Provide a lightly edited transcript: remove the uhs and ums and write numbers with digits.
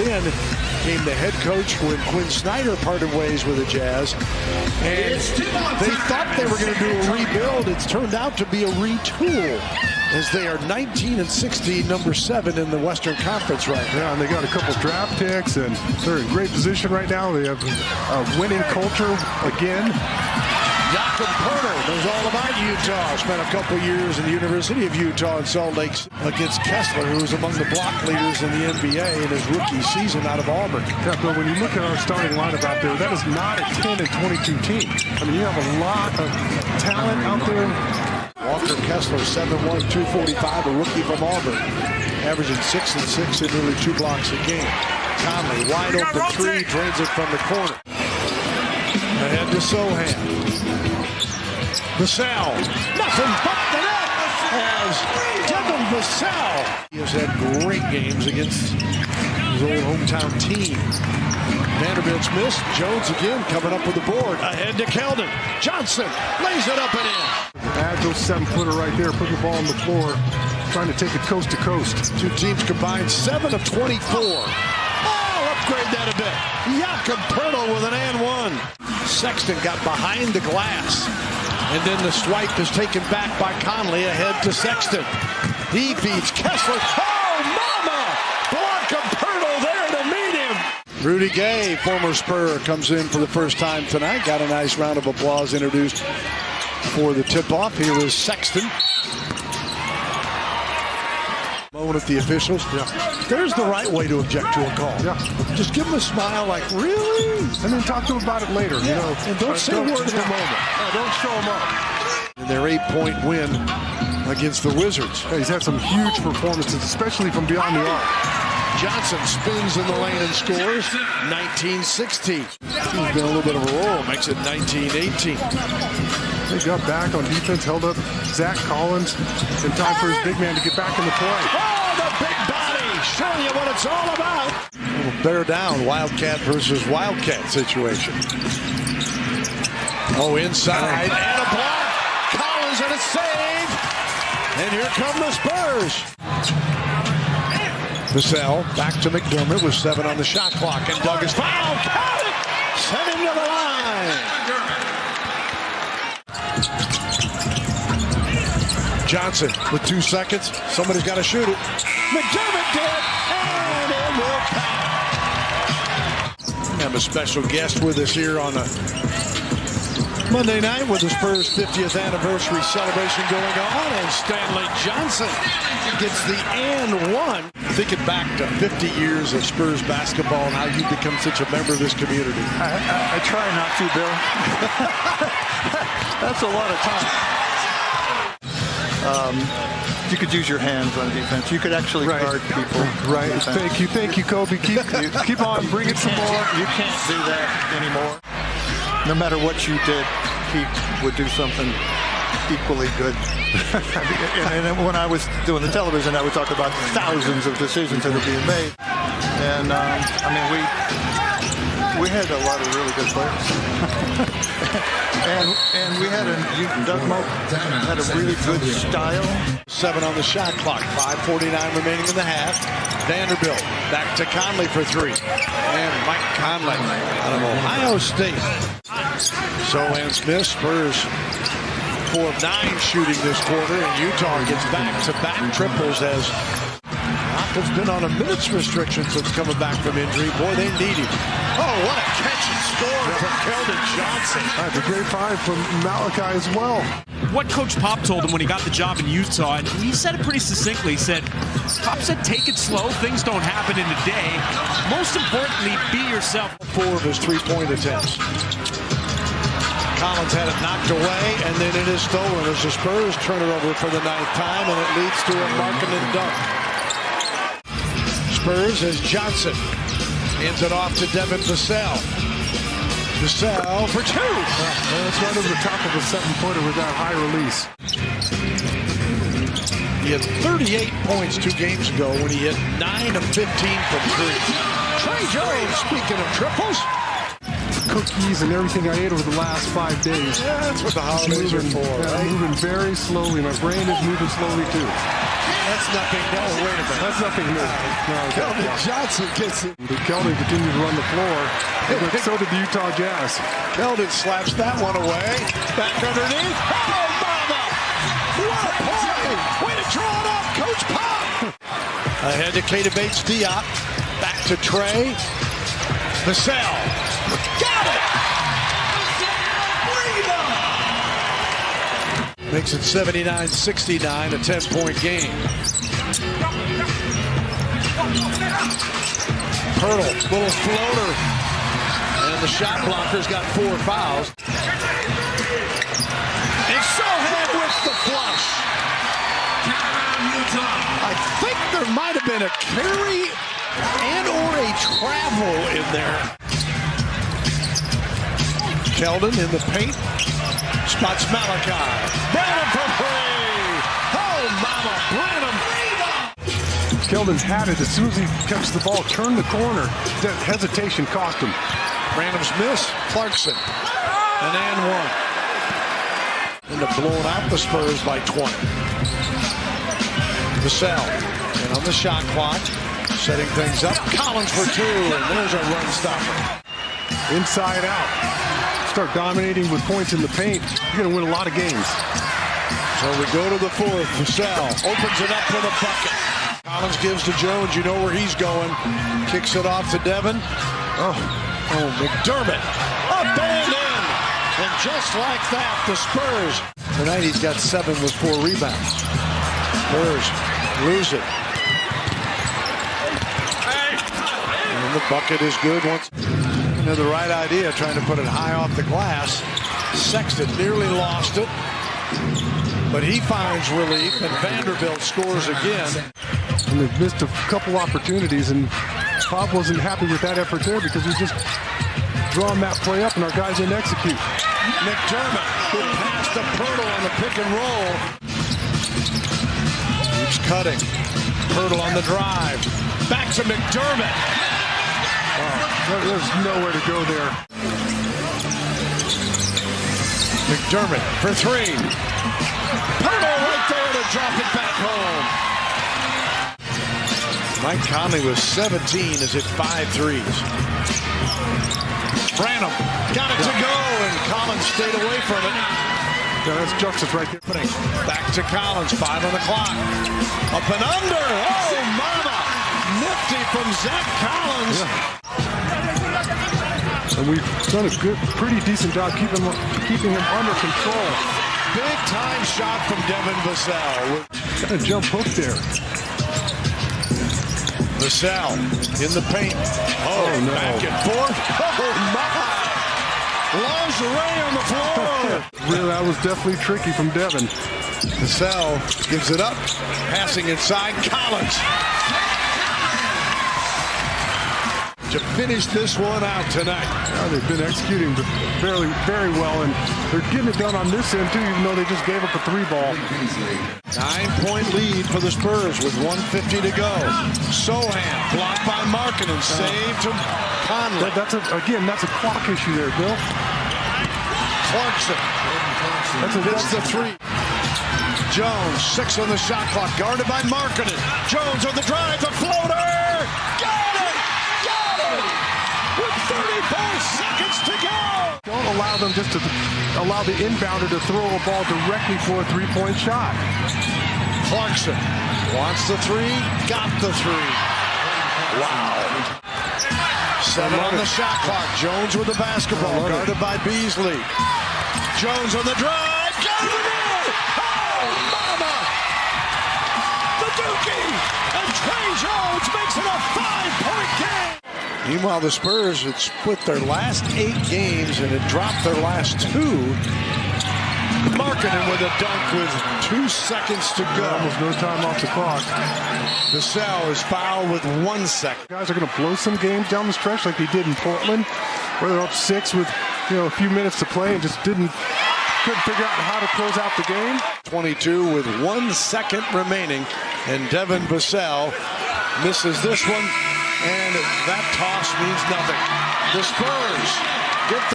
then became the head coach when Quinn Snyder parted ways with the Jazz. And they thought they were going to do a rebuild. It's turned out to be a retool, as they are 19-16, number 7 in the Western Conference right now. Yeah, and they got a couple draft picks, and they're in great position right now. They have a winning culture again. Jakob Poeltl knows all about Utah. Spent a couple years in the University of Utah in Salt Lake against Kessler, who was among the block leaders in the NBA in his rookie season out of Auburn. Yeah, Bill, when you look at our starting lineup out there, that is not a 10-22 team. I mean, you have a lot of talent out there. Walker Kessler, 7'1", 245, a rookie from Auburn, averaging 6 and 6 in nearly 2 blocks a game. Conley, wide open three, drains it from the corner. Ahead to Sohan. Vassell, nothing but the net as Devin Vassell. He has had great games against his old hometown team. Vanderbilt's missed. Jones again coming up with the board. Ahead to Keldon. Johnson lays it up and in. Agile 7-footer right there, putting the ball on the floor, trying to take it coast to coast. Two teams combined 7 of 24. Oh, upgrade that a bit. Jakob Poeltl with an and one. Sexton got behind the glass. And then the swipe is taken back by Conley ahead to Sexton. He feeds Kessler. Oh, mama! Jakob Poeltl there to meet him. Rudy Gay, former Spur, comes in for the first time tonight. Got a nice round of applause introduced for the tip-off. Here is Sexton. Moment at the officials. Yeah. There's the right way to object to a call. Yeah. Just give them a smile like, really? And then talk to them about it later. Yeah. You know, and don't say a word in the moment. Don't show them up. And their 8-point win against the Wizards. Yeah, he's had some huge performances, especially from beyond the arc. Johnson spins in the lane and scores. 19-16. He's been a little bit of a roll. Makes it 19-18. They got back on defense, held up Zach Collins in time for his big man to get back in the play. Oh, the big body showing you what it's all about. A little bear down, Wildcat versus Wildcat situation. Oh, inside, and a block. Collins and a save. And here come the Spurs. Vassell back to McDermott with 7 on the shot clock, and Doug is fouled. Count it! Send him to the line. Johnson with 2 seconds. Somebody's got to shoot it. McDermott did, and it will count. We have a special guest with us here on a Monday night with the Spurs' 50th anniversary celebration going on, and Stanley Johnson gets the and one. Thinking back to 50 years of Spurs basketball and how you become such a member of this community. I try not to, Bill. That's a lot of time. You could use your hands on defense. You could actually guard people. Right. Thank you, Kobe. Keep on, bring it some more. You can't do that anymore. No matter what you did, he would do something equally good. and when I was doing the television, I would talk about thousands of decisions that are being made. And I mean, we had a lot of really good players. and we had Doug Moak had a really good style. 7 on the shot clock, 5:49 remaining in the half. Vanderbilt back to Conley for 3. And Mike Conley out of Ohio State. Sohan Smith, Spurs 4 of 9 shooting this quarter, and Utah gets back-to-back triples as Malcolm's been on a minutes restriction since coming back from injury. Boy, they need him. Oh, what a catch and score from Keldon Johnson. That's a great find from Malachi as well. What Coach Pop told him when he got the job in Utah, and he said it pretty succinctly. He said, Pop said, take it slow. Things don't happen in a day. Most importantly, be yourself. 4 of his 3-point attempts. Collins had it knocked away, and then it is stolen as the Spurs turn it over for the 9th time, and it leads to a Markkanen dunk. Spurs as Johnson hands it off to Devin Vassell. Vassell for 2. That's right over the top of a 7-footer with that high release. He had 38 points 2 games ago when he hit 9 of 15 from 3. Trey Jones, speaking of triples. Cookies and everything I ate over the last 5 days. Yeah, that's what the holidays are for, right? Moving very slowly. My brain is moving slowly too. That's nothing. No, wait a minute. That's nothing new. No, Keldon Johnson gets it. Keldon continued to run the floor, but so did the Utah Jazz. Keldon slaps that one away. Back underneath. Oh, mama! What a play! Way to draw it up, Coach Pop! Ahead to Keita Bates-Diop. Back to Trey. Vassell. Got it! Makes it 79-69, a 10-point game. Pirtle, little floater. And the shot blocker's got 4 fouls. And Sohan with the flush. I think there might have been a carry and or a travel in there. Keldon in the paint. Spots Malachi. Branham for 3. Oh, mama, Branham. Keldon's had it as soon as he catches the ball, turned the corner. That hesitation cost him. Branham's miss. Clarkson. And one. End up blowing out the Spurs by 20. Vassell. And on the shot clock. Setting things up. Collins for 2. And there's a run stopper. Inside out. Start dominating with points in the paint, you're going to win a lot of games. So we go to the 4th. Vassell opens it up for the bucket. Collins gives to Jones. You know where he's going. Kicks it off to Devin. Oh, McDermott. Up and in. And just like that, the Spurs. Tonight he's got 7 with 4 rebounds. Spurs lose it. And the bucket is good once. The right idea, trying to put it high off the glass. Sexton nearly lost it, but he finds relief, and Vanderbilt scores again. And they've missed a couple opportunities, and Pop wasn't happy with that effort there because he's just drawing that play up, and our guys didn't execute. McDermott, good pass to Pirtle on the pick and roll. Keeps cutting. Pirtle on the drive. Back to McDermott. There's nowhere to go there. McDermott for 3. Pirtle right there to drop it back home. Mike Conley was 17 as hit 5 threes. Branham got it to go, and Collins stayed away from it. Yeah, that's justice right there. Back to Collins, 5 on the clock. Up and under. Oh, mama. Nifty from Zach Collins. Yeah. And we've done a pretty decent job keeping him under control. Big time shot from Devin Vassell. Got a jump hook there. Vassell in the paint. Oh no. Back and forth. Oh, my. Lingerie on the floor. Really, that was definitely tricky from Devin. Vassell gives it up. Passing inside. Collins. To finish this one out tonight. They've been executing very well, and they're getting it done on this end, too, even though they just gave up a 3-ball. 9-point lead for the Spurs with 1:50 to go. Sohan blocked by Markkanen, saved to Conley. That's a clock issue there, Bill. Clarkson. That's the 3. Jones, 6 on the shot clock, guarded by Markkanen. Jones on the drive, the floater. Got it! With 34 seconds to go! Don't allow them just to allow the inbounder to throw a ball directly for a 3-point shot. Clarkson wants the 3, got the 3. Wow. 7 on the shot clock. Jones with the basketball, guarded by Beasley. Jones on the drive, got it in! Oh, mama! The Dookie! And Trey Jones makes it a 5-point game! Meanwhile, the Spurs had split their last 8 games and had dropped their last 2. Markkanen with a dunk with 2 seconds to go. Almost no time off the clock. Vassell is fouled with 1 second. Guys are going to blow some games down the stretch like they did in Portland, where they're up 6 with a few minutes to play and just couldn't figure out how to close out the game. 22 with 1 second remaining, and Devin Vassell misses this one. And that toss means nothing. The Spurs get the